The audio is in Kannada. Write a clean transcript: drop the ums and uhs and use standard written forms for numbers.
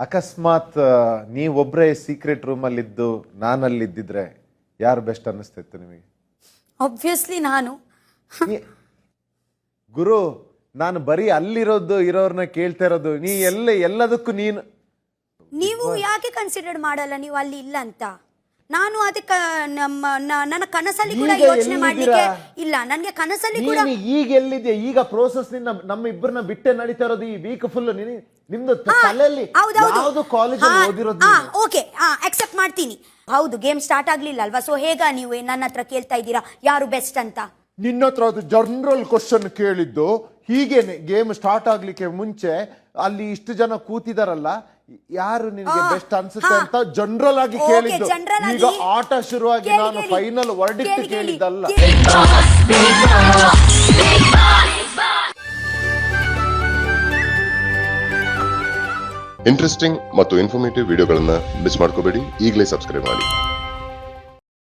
ಅಕಸ್ಮಾತ್ ನೀವೊಬ್ಬರೇ ಸೀಕ್ರೆಟ್ ರೂಮಲ್ಲಿದ್ದು ನಾನಲ್ಲಿದ್ದಿದ್ರೆ ಯಾರು ಬೆಸ್ಟ್ ಅನ್ನಿಸ್ತಿತ್ತು ನಿಮಗೆ? ಆಬ್ವಿಯಸ್ಲಿ ನಾನು. ಗುರು, ನಾನು ಬರೀ ಅಲ್ಲಿರೋದು ಇರೋರ್ನ ಕೇಳ್ತಾ ಇರೋದು. ನೀ ಎಲ್ಲದಕ್ಕೂ ನೀವು ಯಾಕೆ ಕನ್ಸಿಡರ್ ಮಾಡಲ್ಲ ನೀವು ಅಲ್ಲಿ ಇಲ್ಲ ಅಂತ? ನಾನು ಅದಕ್ಕೆ ನನ್ನ ಕನಸಲ್ಲಿ ಕೂಡ ಯೋಚನೆ ಮಾಡ್ಲಿಕ್ಕೆ ಇಲ್ಲ. ನನಗೆ ಕನಸಲ್ಲಿ ಕೂಡ ಈಗ ಎಲ್ಲಿದೆ ಈಗ ಪ್ರೋಸೆಸ್ ನಿನ್ನ ನಮ್ಮ ಇಬ್ಬರನ್ನ ಬಿಟ್ಟೆ ನಡೀತಾ ಇರೋದು ಈ ವೀಕ್ ಫುಲ್. ನಿಮ್ದು ತಲೆಯಲ್ಲಿ ಯಾವುದು ಕಾಲೇಜ್ ಓದಿರೋದು? ಓಕೆ, ಅಕ್ಸೆಪ್ಟ್ ಮಾಡ್ತೀನಿ. ಹೌದು, ಗೇಮ್ ಸ್ಟಾರ್ಟ್ ಆಗ್ಲಿಲ್ಲ ಅಲ್ವಾ? ಸೊ ಹೇಗ ನೀವು ನನ್ನ ಹತ್ರ ಕೇಳ್ತಾ ಇದ್ದೀರಾ ಯಾರು ಬೆಸ್ಟ್ ಅಂತ? ನಿನ್ನ ಹತ್ರ ಅದು ಜನರಲ್ ಕ್ವಶನ್ ಕೇಳಿದ್ದು. ಹೀಗೇನೆ ಗೇಮ್ ಸ್ಟಾರ್ಟ್ ಆಗ್ಲಿಕ್ಕೆ ಮುಂಚೆ ಅಲ್ಲಿ ಇಷ್ಟು ಜನ ಕೂತಿದಾರಲ್ಲ, ಯಾರು ನಿನಗೆ ಬೆಸ್ಟ್ ಅನ್ಸುತ್ತೆ ಅಂತ ಜನರಲ್ ಆಗಿ ಕೇಳಿದ್ದು. ಈಗ ಆಟ ಶುರುವಾಗಿ ನಾನು ಫೈನಲ್ ವರ್ಡಿಕ್ಟ್ ಕೇಳಿದ್ದಲ್ಲ. ಇಂಟ್ರೆಸ್ಟಿಂಗ್ ಮತ್ತು ಇನ್ಫಾರ್ಮೇಟಿವ್ ವಿಡಿಯೋಗಳನ್ನ ಮಿಸ್ ಮಾಡ್ಕೋಬೇಡಿ. ಈಗಲೇ ಸಬ್ಸ್ಕ್ರೈಬ್ ಮಾಡಿ.